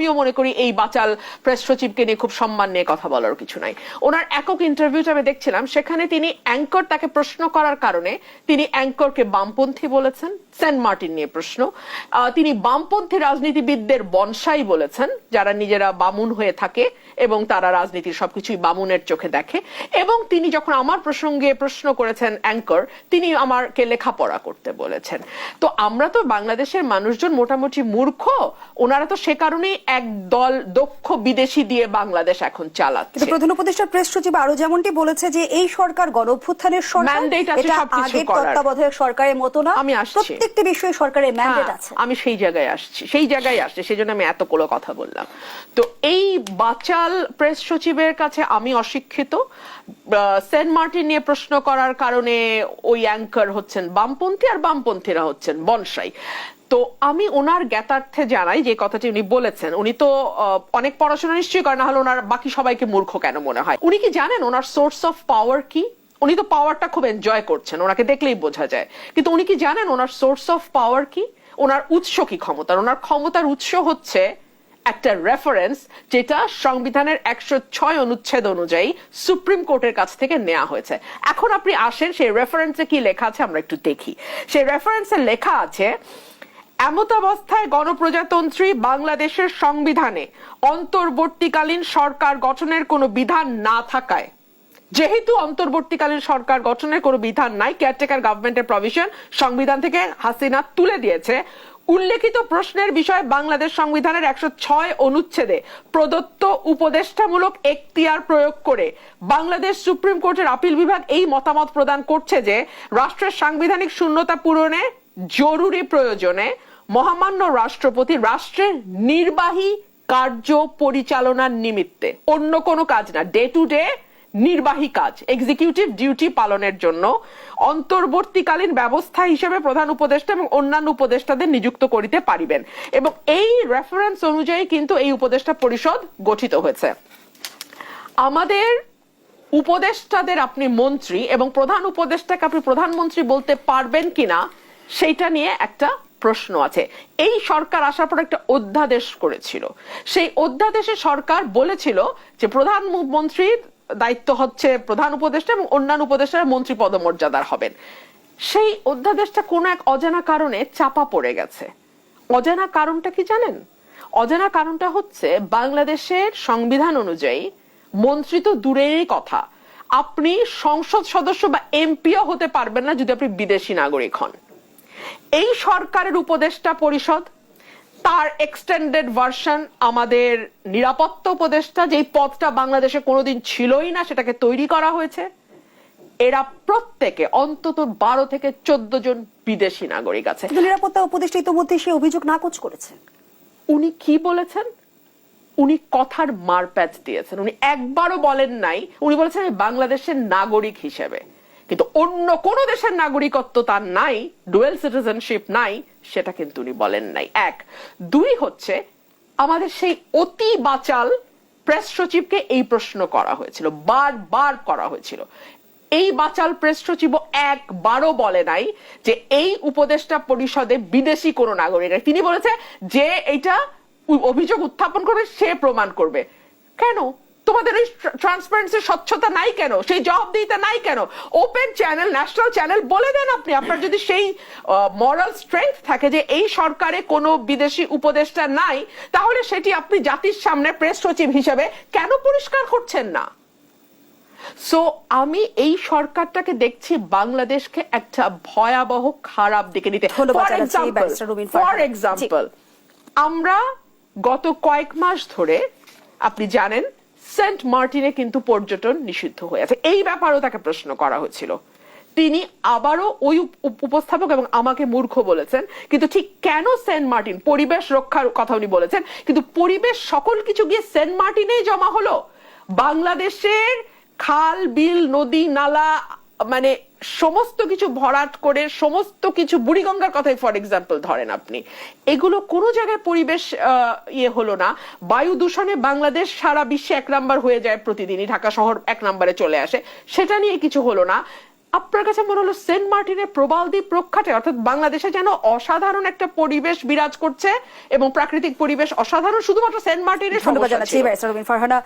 আমিও মনে করি এই বাচাল প্রেস সচিবকে নিয়ে খুব সম্মান নিয়ে কথা বলার কিছু নাই। ওনার একক ইন্টারভিউটা আমি দেখছিলাম, সেখানে তিনি অ্যাঙ্কর তাকে প্রশ্ন করার কারণে তিনি অ্যাঙ্করকে বামপন্থী বলেছেন। সেন্ট মার্টিন নিয়ে প্রশ্ন, তিনি বামপন্থী রাজনীতিবিদদের বনসাই বলেছেন, যারা নিজেরা বামুন হয়ে থাকে এবং তারা রাজনীতির সবকিছুই বামুনের চোখে দেখে। এবং তিনি যখন আমার প্রসঙ্গে প্রশ্ন করেছেন অ্যাঙ্কর, তিনি আমাকে লেখাপড়া করতে বলেছেন। তো আমরা তো বাংলাদেশের মানুষজন মোটামুটি মূর্খ, ওনারা তো সে কারণেই এক দল দক্ষ বিদেশি দিয়ে বাংলাদেশ এখন চালাচ্ছে। প্রধান উপদেষ্টা প্রেস সচিব আরো যেমনটি বলেছে যে এই সরকার গণঅভ্যুত্থানের সরকার, ম্যান্ডেট আছে সবকিছু করার। তত্ত্বাবধায়ক সরকারের মতো না, আমি আসছি, প্রত্যেকটি বিষয়ে সরকারের ম্যান্ডেট আছে। আমি সেই জায়গায় আসছি, সেই জন্য আমি এতগুলো কথা বললাম। তো এই বাচাল প্রেস সচিবের কাছে আমি অশিক্ষিত। সেন্ট মার্টিন নিয়ে প্রশ্ন করার কারণে ওই অ্যাঙ্কর হচ্ছেন বামপন্থী আর বামপন্থীরা হচ্ছেন বনসাই। তো আমি ওনার জ্ঞাতার্থে জানাই যে কথাটি উনি বলেছেন, উনি তো অনেক পড়াশোনা নিশ্চয়ই করেন, না হলে ওনার বাকি সবাইকে মূর্খ কেন মনে হয়? উনি কি জানেন ওনার সোর্স অফ পাওয়ার কি? উনি তো পাওয়ারটা খুব এনজয় করছেন, ওনাকে দেখলেই বোঝা যায়। কিন্তু উনি কি জানেন ওনার সোর্স অফ পাওয়ার কি? ওনার উৎস কি ক্ষমতার? ওনার ক্ষমতার উৎস হচ্ছে একটা রেফারেন্স, যেটা সংবিধানের 106 অনুচ্ছেদ অনুযায়ী সুপ্রিম কোর্টের কাছ থেকে নেওয়া হয়েছে। এখন আপনি আসেন সেই রেফারেন্সে কি লেখা আছে আমরা একটু দেখি। সেই রেফারেন্সে লেখা আছে, এমতাবস্থায় গণপ্রজাতন্ত্রী বাংলাদেশের সংবিধানে অন্তর্বর্তীকালীন সরকার গঠনের কোনো বিধান না থাকায়, যেহেতু অন্তর্বর্তীকালীন সরকার গঠনের কোনো বিধান নাই, কেয়ারটেকার গভর্নমেন্টের প্রভিশন সংবিধান থেকে হাসিনা তুলে দিয়েছে, উল্লেখিত প্রশ্নের বিষয়ে বাংলাদেশ সংবিধানের 106 অনুচ্ছেদে প্রদত্ত উপদেষ্টামূলক এখতিয়ার প্রয়োগ করে বাংলাদেশ সুপ্রিম কোর্টের আপিল বিভাগ এই মতামত প্রদান করছে যে রাষ্ট্রের সাংবিধানিক শূন্যতা পূরণে জরুরি প্রয়োজনে মহামান্য রাষ্ট্রপতি রাষ্ট্রের নির্বাহী কার্য পরিচালনার নিমিত্তে, অন্য কোনো কাজ না, ডে টু ডে নির্বাহী কাজ, এক্সিকিউটিভ ডিউটি পালনের জন্য অন্তর্বর্তীকালীন ব্যবস্থা হিসেবে প্রধান উপদেষ্টা এবং অন্যান্য উপদেষ্টাদের নিযুক্ত করিতে পারিবেন। এবং এই রেফারেন্স অনুযায়ী কিন্তু এই উপদেষ্টা পরিষদ গঠিত হয়েছে। আমাদের উপদেষ্টাদের আপনি মন্ত্রী এবং প্রধান উপদেষ্টাকে আপনি প্রধানমন্ত্রী বলতে পারবেন কিনা সেইটা নিয়ে একটা প্রশ্ন আছে। এই সরকার আসার পর একটা অধ্যাদেশ করেছিল, সেই অধ্যাদেশে সরকার বলেছিল যে প্রধানমন্ত্রীর দায়িত্ব হচ্ছে প্রধান উপদেষ্টা এবং অন্যান্য উপদেষ্টারা মন্ত্রী পদমর্যাদার হবেন। সেই অধ্যাদেশটা কোন এক অজানা কারণে চাপা পড়ে গেছে। অজানা কারণটা কি জানেন? অজানা কারণটা হচ্ছে বাংলাদেশের সংবিধান অনুযায়ী মন্ত্রী তো দূরেরই কথা, আপনি সংসদ সদস্য বা এমপিও হতে পারবেন না যদি আপনি বিদেশি নাগরিক হন। এই সরকারের উপদেষ্টা পরিষদ, তার এক্সটেন্ডেড ভার্সন আমাদের নিরাপত্তা উপদেষ্টা, যেই পদটা বাংলাদেশে কোনোদিন ছিলই না, সেটাকে তৈরি করা হয়েছে। এরা প্রত্যেকে অন্তত 12 থেকে 14 জন বিদেশি নাগরিক আছে। নিরাপত্তা উপদেষ্টা ইতিমধ্যে সে অভিযোগ নাকচ করেছে। উনি কি বলেছেন? উনি কথার মারপ্যাচ দিয়েছেন। উনি একবারও বলেন নাই, উনি বলেছেন বাংলাদেশের নাগরিক হিসেবে, কিন্তু অন্য কোন দেশের নাগরিকত্ব তার নাই, ডুয়েল সিটিজেনশিপ নাই, সেটা কিন্তু উনি বলেন নাই। এক। দুই হচ্ছে, আমাদের সেই অতি বাচাল প্রেস সচিবকে এই প্রশ্ন করা হয়েছিল, বারবার করা হয়েছিল। এই বাচাল প্রেস সচিব একবারও বলে নাই যে এই উপদেষ্টা পরিষদে বিদেশি কোন নাগরিক। তিনি বলেছে যে এটা অভিযোগ উত্থাপন করবে সে প্রমাণ করবে। কেন তোমাদের ওই ট্রান্সপারেন্সি, স্বচ্ছতা নাই কেন? সেই জবাবদিহিতা নাই কেন? ওপেন চ্যানেল, ন্যাশনাল চ্যানেল বলে দেন আপনি। আপনার যদি সেই মরাল স্ট্রেংথ থাকে যে এই সরকারে কোনো বিদেশি উপদেষ্টা নাই, তাহলে সেটি আপনি জাতির সামনে প্রেস সচিব হিসেবে কেন পরিষ্কার করছেন না? সো আমি এই সরকারটাকে দেখছি বাংলাদেশকে একটা ভয়াবহ খারাপ দিকে নিতে। ফর এক্সাম্পল, আমরা গত কয়েক মাস ধরে আপনি জানেন সেন্ট মার্টিনে কিন্তু পর্যটন নিষিদ্ধ হয়ে আছে। এই ব্যাপারেও তাকে প্রশ্ন করা হয়েছিল। তিনি আবারও ওই উপস্থাপক এবং আমাকে মূর্খ বলেছেন, কিন্তু ঠিক কেন সেন্ট মার্টিন, পরিবেশ রক্ষার কথা উনি বলেছেন, কিন্তু পরিবেশ সকল কিছু গিয়ে সেন্ট মার্টিনেই জমা হলো। বাংলাদেশের খাল, বিল, নদী, নালা, মানে সমস্ত কিছু ভরাট করে, সমস্ত কিছু, বুড়িগঙ্গার কথাই ফর এক্সাম্পল ধরেন আপনি, এগুলো কোনো জায়গায় পরিবেশ হলো না। বায়ু দূষণে বাংলাদেশ সারা বিশ্বে 1 নাম্বার হয়ে যায় প্রতিদিনই, ঢাকা শহর 1 নাম্বারে চলে আসে, সেটা নিয়ে কিছু হলো না। আপনার কাছে মনে হলো সেন্ট মার্টিনের প্রবাল দ্বীপ প্রখ্যাতে, অর্থাৎ বাংলাদেশে যেন অসাধারণ একটা পরিবেশ বিরাজ করছে এবং প্রাকৃতিক পরিবেশ অসাধারণ, শুধুমাত্র সেন্ট মার্টিনের ধন্যবাদ সমস্যা জানাচ্ছি ছিল। ব্যারিস্টার রুমিন ফারহানা।